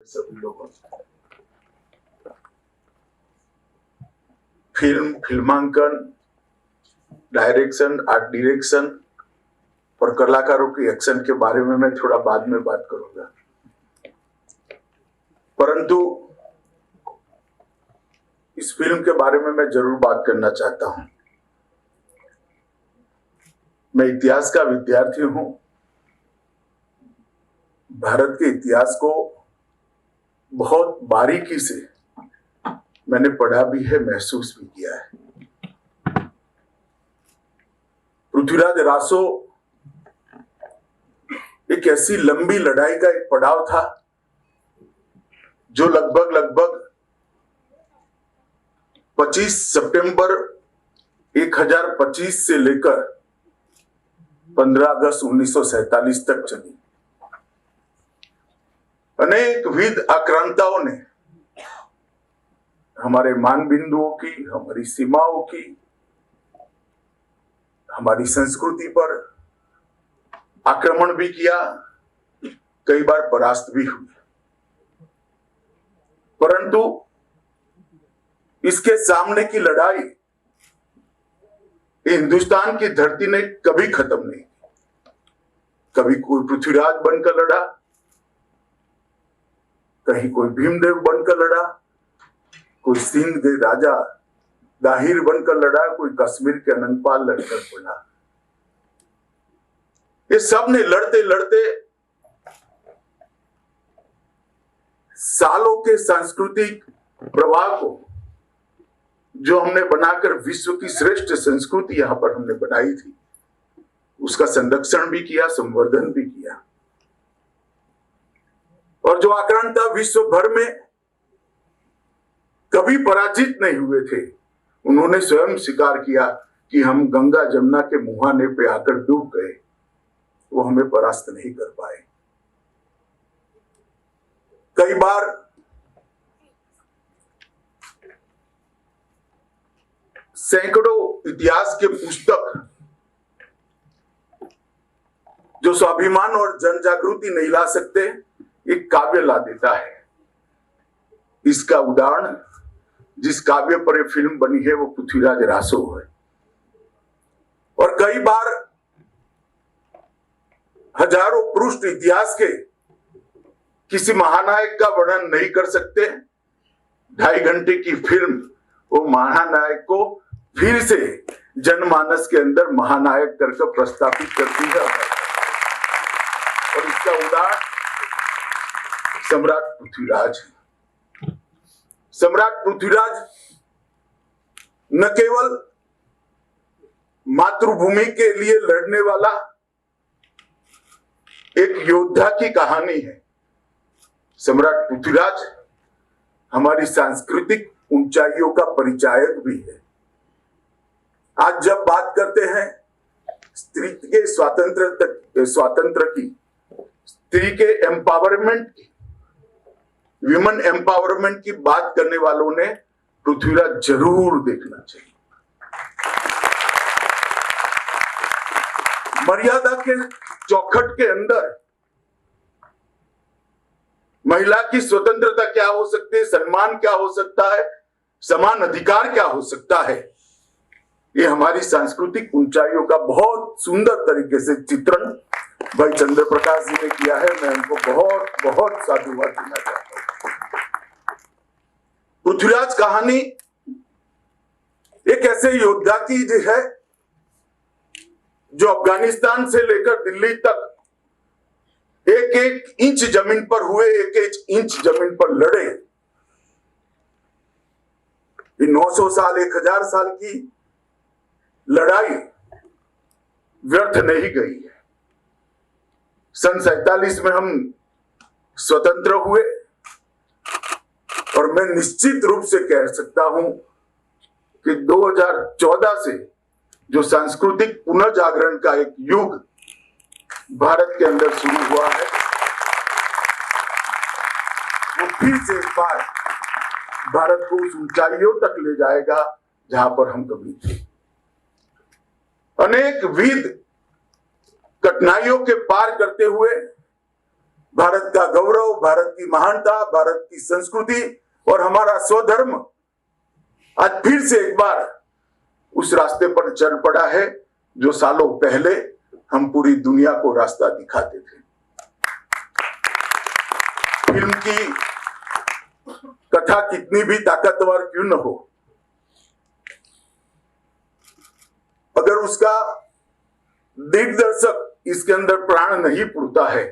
सभी लोगों। फिल्मांकन, डायरेक्शन, आर्ट डायरेक्शन और कलाकारों की एक्शन के बारे में मैं थोड़ा बाद में बात करूंगा, परंतु इस फिल्म के बारे में मैं जरूर बात करना चाहता हूं। मैं इतिहास का विद्यार्थी हूं। भारत के इतिहास को बहुत बारीकी से मैंने पढ़ा भी है, महसूस भी किया है। पृथ्वीराज रासो एक ऐसी लंबी लड़ाई का एक पड़ाव था जो लगभग 25 सितंबर 1025 से लेकर 15 अगस्त 1947 तक चली। अनेक विध आक्रांताओं ने हमारे मान बिंदुओं की, हमारी सीमाओं की, हमारी संस्कृति पर आक्रमण भी किया, कई बार परास्त भी हुए, परंतु इसके सामने की लड़ाई हिंदुस्तान की धरती ने कभी खत्म नहीं की। कभी कोई पृथ्वीराज बनकर लड़ा, कहीं कोई भीमदेव बनकर लड़ा, कोई सिंध के राजा दाहिर बनकर लड़ा, कोई कश्मीर के अनंतपाल लड़कर पड़ा। ये सब ने लड़ते लड़ते सालों के सांस्कृतिक प्रवाह को, जो हमने बनाकर विश्व की श्रेष्ठ संस्कृति यहां पर हमने बनाई थी, उसका संरक्षण भी किया, संवर्धन भी किया। और जो आक्रांता विश्व भर में कभी पराजित नहीं हुए थे, उन्होंने स्वयं स्वीकार किया कि हम गंगा जमुना के मुहाने पे आकर डूब गए, वो हमें परास्त नहीं कर पाए। कई बार सैकड़ों इतिहास के पुस्तक जो स्वाभिमान और जन जागृति नहीं ला सकते, एक काव्य ला देता है। इसका उदाहरण जिस काव्य पर यह फिल्म बनी है वो पृथ्वीराज रासो है। और कई बार हजारों पृष्ठ इतिहास के किसी महानायक का वर्णन नहीं कर सकते। 2.5 घंटे की फिल्म वो महानायक को फिर से जनमानस के अंदर महानायक करके प्रस्तावित करती है। और इसका उदाहरण सम्राट पृथ्वीराज है। सम्राट पृथ्वीराज न केवल मातृभूमि के लिए लड़ने वाला एक योद्धा की कहानी है, सम्राट पृथ्वीराज हमारी सांस्कृतिक ऊंचाइयों का परिचायक भी है। आज जब बात करते हैं स्त्री के स्वातंत्र की, स्त्री के एम्पावरमेंट की, विमेन एम्पावरमेंट की बात करने वालों ने पृथ्वीराज जरूर देखना चाहिए। मर्यादा के चौखट के अंदर महिला की स्वतंत्रता क्या हो सकती है, सम्मान क्या हो सकता है, समान अधिकार क्या हो सकता है, ये हमारी सांस्कृतिक ऊंचाइयों का बहुत सुंदर तरीके से चित्रण भाई चंद्र प्रकाश जी ने किया है। मैं उनको बहुत बहुत साधुवाद देना चाहता हूं। पृथ्वीराज कहानी एक ऐसे योद्धा की है जो अफगानिस्तान से लेकर दिल्ली तक एक एक इंच जमीन पर हुए, एक एक इंच जमीन पर लड़े। 900 साल 1000 साल की लड़ाई व्यर्थ नहीं गई है। सन 47 में हम स्वतंत्र हुए और मैं निश्चित रूप से कह सकता हूं कि 2014 से जो सांस्कृतिक पुनर्जागरण का एक युग भारत के अंदर शुरू हुआ है, वो फिर से एक बार भारत को उस ऊंचाइयों तक ले जाएगा जहां पर हम कभी थे। अनेक विध कठिनाइयों के पार करते हुए भारत का गौरव, भारत की महानता, भारत की संस्कृति और हमारा स्वधर्म आज फिर से एक बार उस रास्ते पर चल पड़ा है जो सालों पहले हम पूरी दुनिया को रास्ता दिखाते थे। फिल्म की कथा कितनी भी ताकतवर क्यों न हो, अगर उसका दिग्दर्शक इसके अंदर प्राण नहीं पुरता है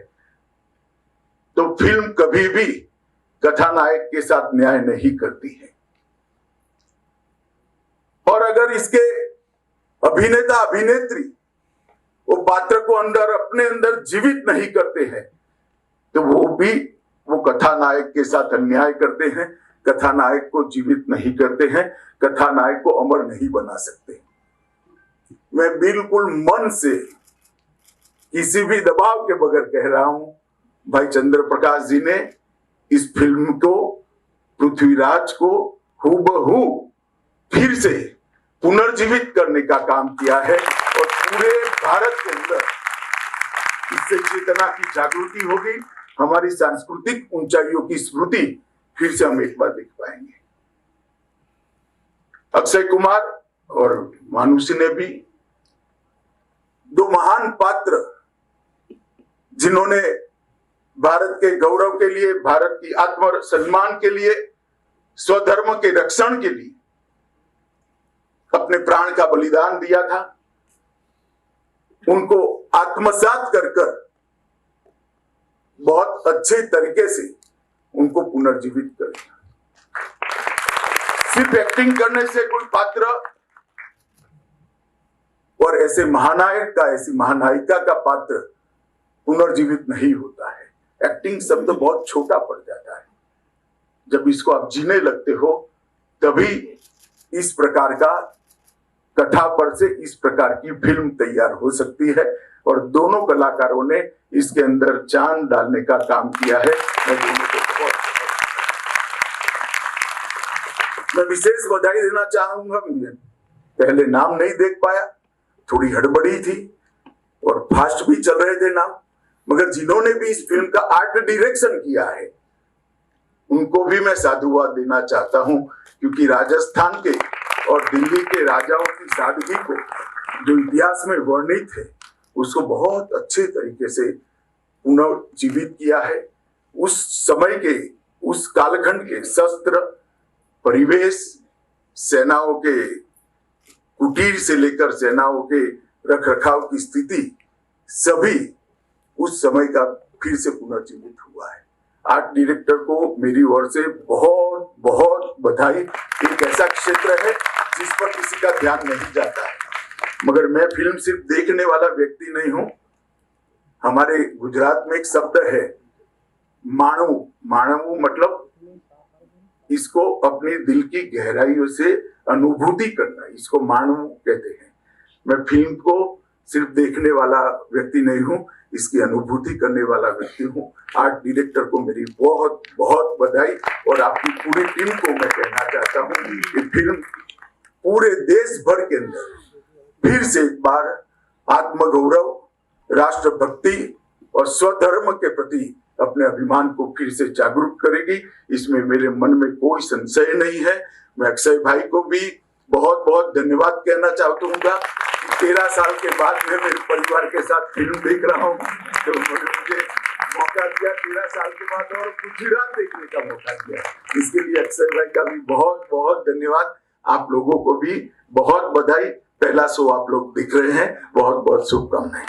तो फिल्म कभी भी कथानायक के साथ न्याय नहीं करती है। और अगर इसके अभिनेता अभिनेत्री वो पात्र को अपने अंदर जीवित नहीं करते हैं तो वो कथानायक के साथ अन्याय करते हैं, कथानायक को जीवित नहीं करते हैं, कथानायक को अमर नहीं बना सकते। मैं बिल्कुल मन से किसी भी दबाव के बगैर कह रहा हूं, भाई चंद्र प्रकाश जी ने इस फिल्म को, पृथ्वीराज को हूबहू फिर से पुनर्जीवित करने का काम किया है और पूरे भारत के अंदर इससे चेतना की जागृति होगी, हमारी सांस्कृतिक ऊंचाइयों की स्मृति फिर से हम एक बार देख पाएंगे। अक्षय कुमार और मानुषी ने भी दो महान पात्र जिन्होंने भारत के गौरव के लिए, भारत की आत्म सम्मान के लिए, स्वधर्म के रक्षण के लिए अपने प्राण का बलिदान दिया था, उनको आत्मसात कर बहुत अच्छे तरीके से उनको पुनर्जीवित कर दिया। सिर्फ एक्टिंग करने से कोई पात्र और ऐसे महानायक का, ऐसी महानायिका का पात्र पुनर्जीवित नहीं होता है। एक्टिंग शब्द बहुत छोटा पड़ जाता है। जब इसको आप जीने लगते हो तभी इस प्रकार का कथा पर से इस प्रकार की फिल्म तैयार हो सकती है और दोनों कलाकारों ने इसके अंदर चांद डालने का काम किया है। मैं विशेष बधाई देना चाहूंगा। पहले नाम नहीं देख पाया, थोड़ी हड़बड़ी थी और फास्ट भी चल रहे थे नाम, मगर जिन्होंने भी इस फिल्म का आर्ट डायरेक्शन किया है उनको भी मैं साधुवाद देना चाहता हूं, क्योंकि राजस्थान के और दिल्ली के राजाओं की सादगी को जो इतिहास में वर्णित है उसको बहुत अच्छे तरीके से पुनर्जीवित किया है। उस समय के, उस कालखंड के शस्त्र, परिवेश, सेनाओं के कुटीर से लेकर सेनाओं के रखरखाव की स्थिति, सभी उस समय का फिर से पुनर्जीवित हुआ है। आर्ट डायरेक्टर को मेरी ओर से बहुत बहुत बधाई। एक ऐसा क्षेत्र है जिस पर किसी का ध्यान नहीं जाता है, मगर मैं फिल्म सिर्फ देखने वाला व्यक्ति नहीं हूं। हमारे गुजरात में एक शब्द है माणू। माणू मतलब इसको अपने दिल की गहराइयों से अनुभूति करना, इसको माणू कहते हैं। मैं फिल्म को सिर्फ देखने वाला व्यक्ति नहीं हूं, इसकी अनुभूति करने वाला व्यक्ति हूं। आर्ट डायरेक्टर को मेरी बहुत बहुत बधाई और आपकी पूरी टीम को मैं कहना चाहता हूं कि फिल्म पूरे देश भर के अंदर फिर से एक बार आत्मगौरव, राष्ट्रभक्ति और स्वधर्म के प्रति अपने अभिमान को फिर से जागरूक करेगी। इसमें मेरे मन में कोई संशय नहीं है। मैं अक्षय भाई को भी बहुत बहुत धन्यवाद कहना चाहता हूँ। 13 साल के बाद मैं मेरे परिवार के साथ फिल्म देख रहा हूँ, तो उन्होंने मुझे मौका दिया 13 साल के बाद और गुजरात देखने का मौका दिया। इसके लिए अक्षय भाई का भी बहुत बहुत धन्यवाद। आप लोगों को भी बहुत बधाई। पहला शो आप लोग देख रहे हैं, बहुत बहुत शुभकामनाएं।